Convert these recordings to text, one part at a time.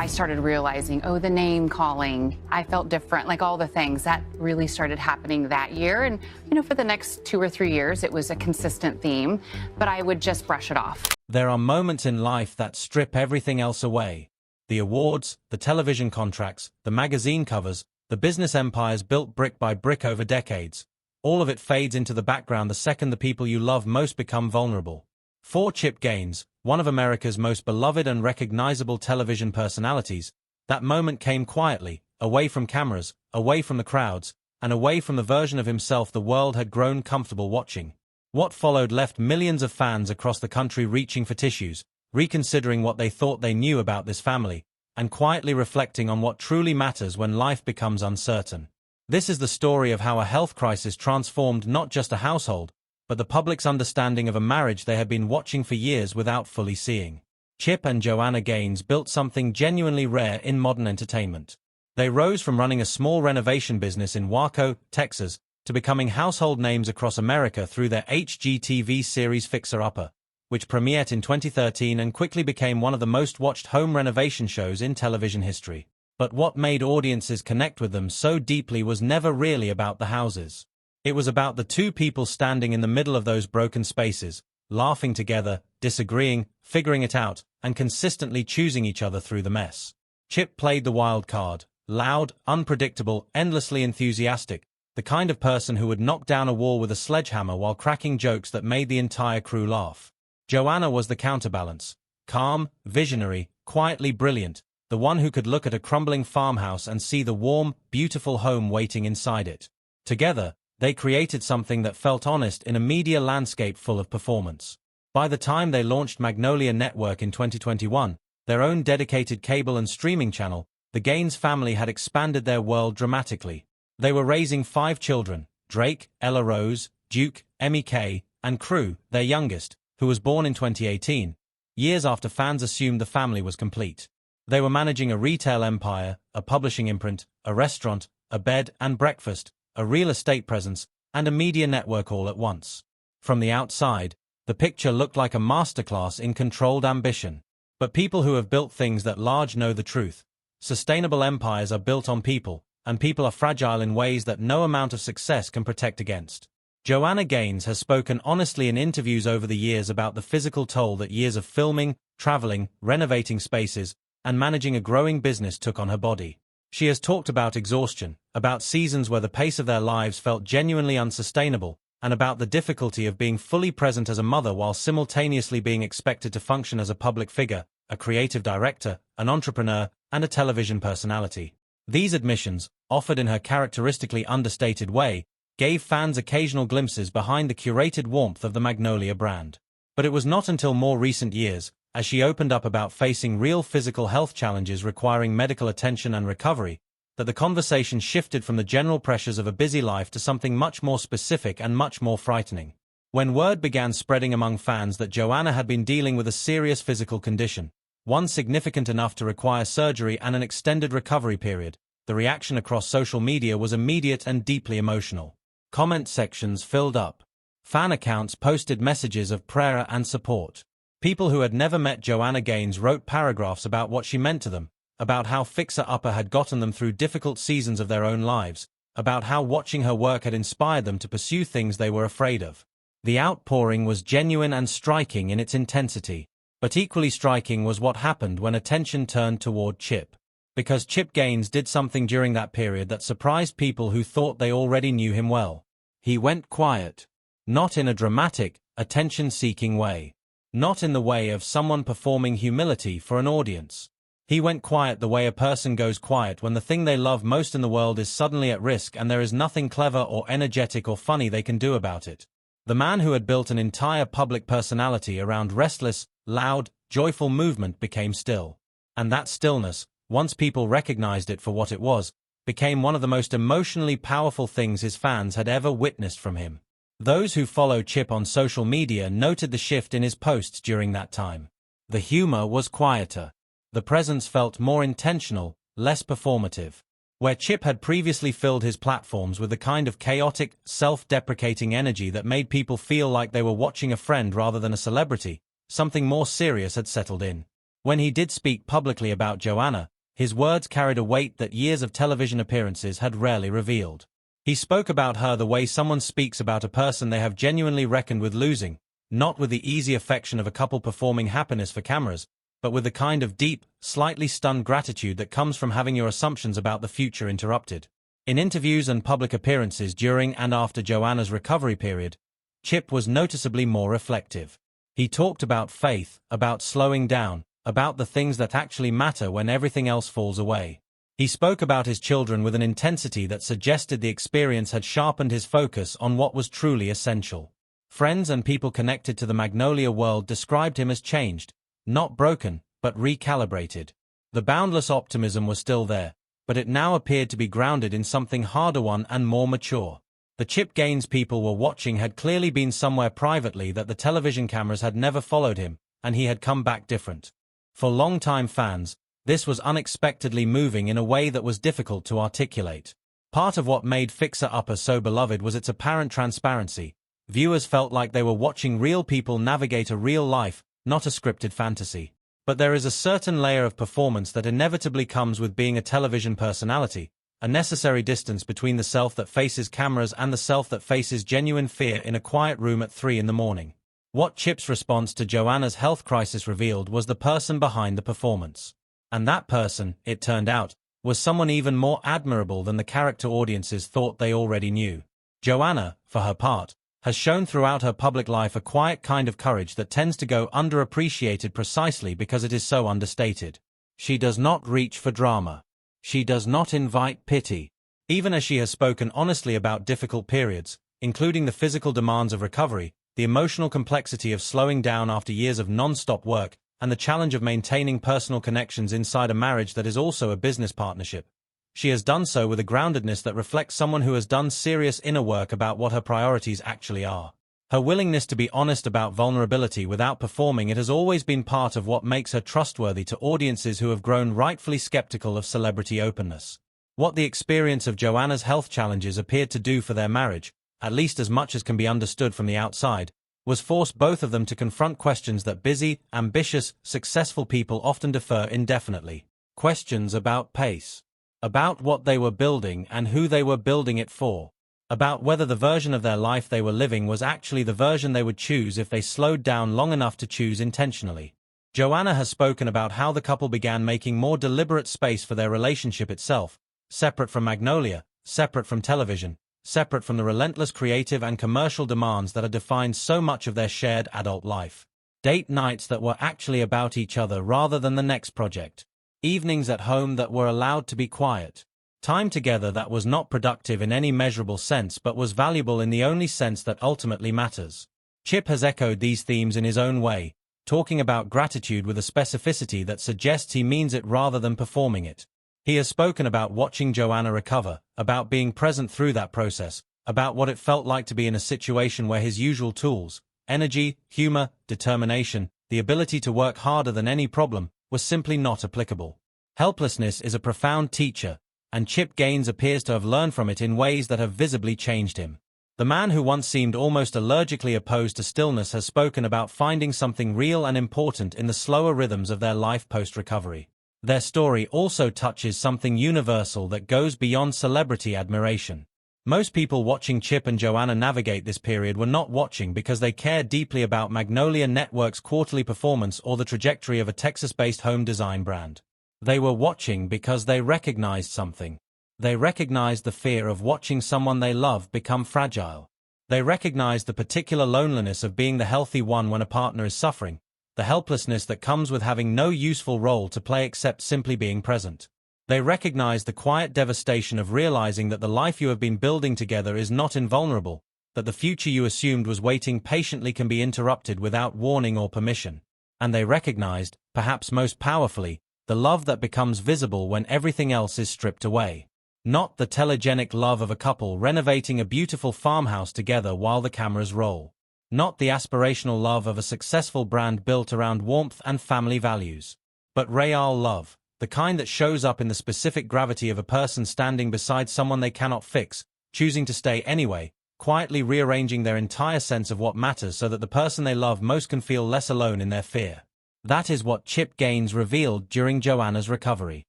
I started realizing, oh, the name calling, I felt different, like all the things that really started happening that year. And, for the next 2 or 3 years, it was a consistent theme, but I would just brush it off. There are moments in life that strip everything else away. The awards, the television contracts, the magazine covers, the business empires built brick by brick over decades. All of it fades into the background the second the people you love most become vulnerable. For Chip Gaines, one of America's most beloved and recognizable television personalities, that moment came quietly, away from cameras, away from the crowds, and away from the version of himself the world had grown comfortable watching. What followed left millions of fans across the country reaching for tissues, reconsidering what they thought they knew about this family, and quietly reflecting on what truly matters when life becomes uncertain. This is the story of how a health crisis transformed not just a household, but the public's understanding of a marriage they had been watching for years without fully seeing. Chip and Joanna Gaines built something genuinely rare in modern entertainment. They rose from running a small renovation business in Waco, Texas, to becoming household names across America through their HGTV series Fixer Upper, which premiered in 2013 and quickly became one of the most watched home renovation shows in television history. But what made audiences connect with them so deeply was never really about the houses. It was about the two people standing in the middle of those broken spaces, laughing together, disagreeing, figuring it out, and consistently choosing each other through the mess. Chip played the wild card, loud, unpredictable, endlessly enthusiastic, the kind of person who would knock down a wall with a sledgehammer while cracking jokes that made the entire crew laugh. Joanna was the counterbalance, calm, visionary, quietly brilliant, the one who could look at a crumbling farmhouse and see the warm, beautiful home waiting inside it. Together, they created something that felt honest in a media landscape full of performance. By the time they launched Magnolia Network in 2021, their own dedicated cable and streaming channel, the Gaines family had expanded their world dramatically. They were raising 5 children, Drake, Ella Rose, Duke, Emmy Kay, and Crew, their youngest, who was born in 2018, years after fans assumed the family was complete. They were managing a retail empire, a publishing imprint, a restaurant, a bed and breakfast, a real estate presence, and a media network all at once. From the outside, the picture looked like a masterclass in controlled ambition. But people who have built things that large know the truth. Sustainable empires are built on people, and people are fragile in ways that no amount of success can protect against. Joanna Gaines has spoken honestly in interviews over the years about the physical toll that years of filming, traveling, renovating spaces, and managing a growing business took on her body. She has talked about exhaustion, about seasons where the pace of their lives felt genuinely unsustainable, and about the difficulty of being fully present as a mother while simultaneously being expected to function as a public figure, a creative director, an entrepreneur, and a television personality. These admissions, offered in her characteristically understated way, gave fans occasional glimpses behind the curated warmth of the Magnolia brand. But it was not until more recent years, as she opened up about facing real physical health challenges requiring medical attention and recovery, that the conversation shifted from the general pressures of a busy life to something much more specific and much more frightening. When word began spreading among fans that Joanna had been dealing with a serious physical condition, one significant enough to require surgery and an extended recovery period, the reaction across social media was immediate and deeply emotional. Comment sections filled up. Fan accounts posted messages of prayer and support. People who had never met Joanna Gaines wrote paragraphs about what she meant to them, about how Fixer Upper had gotten them through difficult seasons of their own lives, about how watching her work had inspired them to pursue things they were afraid of. The outpouring was genuine and striking in its intensity, but equally striking was what happened when attention turned toward Chip. Because Chip Gaines did something during that period that surprised people who thought they already knew him well. He went quiet. Not in a dramatic, attention-seeking way. Not in the way of someone performing humility for an audience. He went quiet the way a person goes quiet when the thing they love most in the world is suddenly at risk and there is nothing clever or energetic or funny they can do about it. The man who had built an entire public personality around restless, loud, joyful movement became still. And that stillness, once people recognized it for what it was, became one of the most emotionally powerful things his fans had ever witnessed from him. Those who follow Chip on social media noted the shift in his posts during that time. The humor was quieter. The presence felt more intentional, less performative. Where Chip had previously filled his platforms with the kind of chaotic, self-deprecating energy that made people feel like they were watching a friend rather than a celebrity, something more serious had settled in. When he did speak publicly about Joanna, his words carried a weight that years of television appearances had rarely revealed. He spoke about her the way someone speaks about a person they have genuinely reckoned with losing, not with the easy affection of a couple performing happiness for cameras, but with the kind of deep, slightly stunned gratitude that comes from having your assumptions about the future interrupted. In interviews and public appearances during and after Joanna's recovery period, Chip was noticeably more reflective. He talked about faith, about slowing down, about the things that actually matter when everything else falls away. He spoke about his children with an intensity that suggested the experience had sharpened his focus on what was truly essential. Friends and people connected to the Magnolia world described him as changed, not broken, but recalibrated. The boundless optimism was still there, but it now appeared to be grounded in something harder and more mature. The Chip Gaines people were watching had clearly been somewhere privately that the television cameras had never followed him, and he had come back different. For longtime fans, this was unexpectedly moving in a way that was difficult to articulate. Part of what made Fixer Upper so beloved was its apparent transparency. Viewers felt like they were watching real people navigate a real life, not a scripted fantasy. But there is a certain layer of performance that inevitably comes with being a television personality, a necessary distance between the self that faces cameras and the self that faces genuine fear in a quiet room at 3 in the morning. What Chip's response to Joanna's health crisis revealed was the person behind the performance. And that person, it turned out, was someone even more admirable than the character audiences thought they already knew. Joanna, for her part, has shown throughout her public life a quiet kind of courage that tends to go underappreciated precisely because it is so understated. She does not reach for drama. She does not invite pity. Even as she has spoken honestly about difficult periods, including the physical demands of recovery, the emotional complexity of slowing down after years of non-stop work, and the challenge of maintaining personal connections inside a marriage that is also a business partnership, she has done so with a groundedness that reflects someone who has done serious inner work about what her priorities actually are. Her willingness to be honest about vulnerability without performing it has always been part of what makes her trustworthy to audiences who have grown rightfully skeptical of celebrity openness. What the experience of Joanna's health challenges appeared to do for their marriage, at least as much as can be understood from the outside, was force both of them to confront questions that busy, ambitious, successful people often defer indefinitely. Questions about pace. About what they were building and who they were building it for. About whether the version of their life they were living was actually the version they would choose if they slowed down long enough to choose intentionally. Joanna has spoken about how the couple began making more deliberate space for their relationship itself, separate from Magnolia, separate from television, separate from the relentless creative and commercial demands that have defined so much of their shared adult life. Date nights that were actually about each other rather than the next project. Evenings at home that were allowed to be quiet. Time together that was not productive in any measurable sense but was valuable in the only sense that ultimately matters. Chip has echoed these themes in his own way, talking about gratitude with a specificity that suggests he means it rather than performing it. He has spoken about watching Joanna recover, about being present through that process, about what it felt like to be in a situation where his usual tools, energy, humor, determination, the ability to work harder than any problem, was simply not applicable. Helplessness is a profound teacher, and Chip Gaines appears to have learned from it in ways that have visibly changed him. The man who once seemed almost allergically opposed to stillness has spoken about finding something real and important in the slower rhythms of their life post-recovery. Their story also touches something universal that goes beyond celebrity admiration. Most people watching Chip and Joanna navigate this period were not watching because they cared deeply about Magnolia Network's quarterly performance or the trajectory of a Texas-based home design brand. They were watching because they recognized something. They recognized the fear of watching someone they love become fragile. They recognized the particular loneliness of being the healthy one when a partner is suffering, the helplessness that comes with having no useful role to play except simply being present. They recognize the quiet devastation of realizing that the life you have been building together is not invulnerable, that the future you assumed was waiting patiently can be interrupted without warning or permission. And they recognized, perhaps most powerfully, the love that becomes visible when everything else is stripped away. Not the telegenic love of a couple renovating a beautiful farmhouse together while the cameras roll. Not the aspirational love of a successful brand built around warmth and family values. But real love. The kind that shows up in the specific gravity of a person standing beside someone they cannot fix, choosing to stay anyway, quietly rearranging their entire sense of what matters so that the person they love most can feel less alone in their fear. That is what Chip Gaines revealed during Joanna's recovery.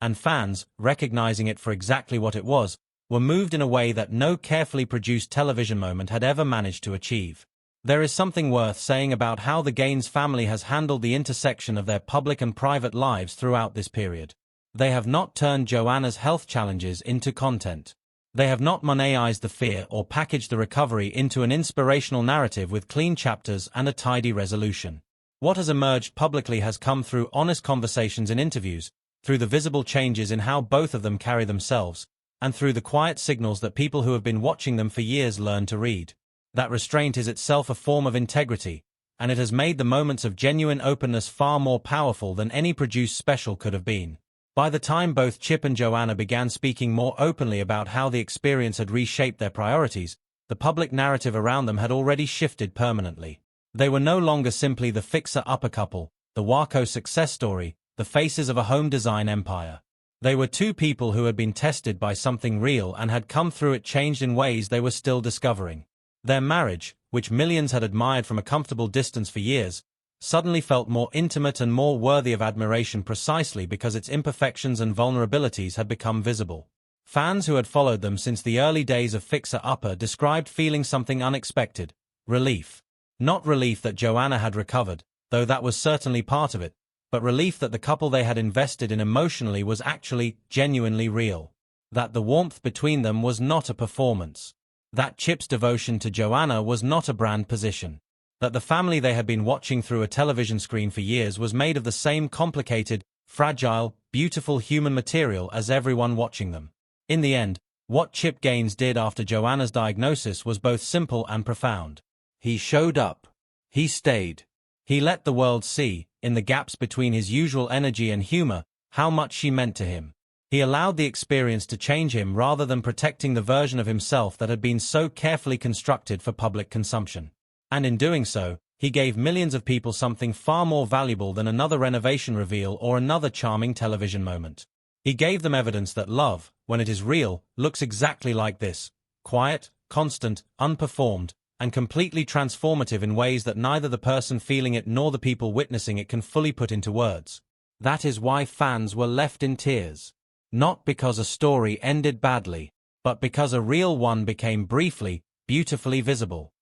And fans, recognizing it for exactly what it was, were moved in a way that no carefully produced television moment had ever managed to achieve. There is something worth saying about how the Gaines family has handled the intersection of their public and private lives throughout this period. They have not turned Joanna's health challenges into content. They have not Monetized the fear or packaged the recovery into an inspirational narrative with clean chapters and a tidy resolution. What has emerged publicly has come through honest conversations and interviews, through the visible changes in how both of them carry themselves, and through the quiet signals that people who have been watching them for years learn to read. That restraint is itself a form of integrity, and it has made the moments of genuine openness far more powerful than any produced special could have been. By the time both Chip and Joanna began speaking more openly about how the experience had reshaped their priorities, the public narrative around them had already shifted permanently. They were no longer simply the fixer-upper couple, the Waco success story, the faces of a home design empire. They were two people who had been tested by something real and had come through it changed in ways they were still discovering. Their marriage, which millions had admired from a comfortable distance for years, suddenly felt more intimate and more worthy of admiration precisely because its imperfections and vulnerabilities had become visible. Fans who had followed them since the early days of Fixer Upper described feeling something unexpected: relief. Not relief that Joanna had recovered, though that was certainly part of it, but relief that the couple they had invested in emotionally was actually, genuinely real. That the warmth between them was not a performance. That Chip's devotion to Joanna was not a brand position. That the family they had been watching through a television screen for years was made of the same complicated, fragile, beautiful human material as everyone watching them. In the end, what Chip Gaines did after Joanna's diagnosis was both simple and profound. He showed up. He stayed. He let the world see, in the gaps between his usual energy and humor, how much she meant to him. He allowed the experience to change him rather than protecting the version of himself that had been so carefully constructed for public consumption. And in doing so, he gave millions of people something far more valuable than another renovation reveal or another charming television moment. He gave them evidence that love, when it is real, looks exactly like this: quiet, constant, unperformed, and completely transformative in ways that neither the person feeling it nor the people witnessing it can fully put into words. That is why fans were left in tears. Not because a story ended badly, but because a real one became briefly, beautifully visible.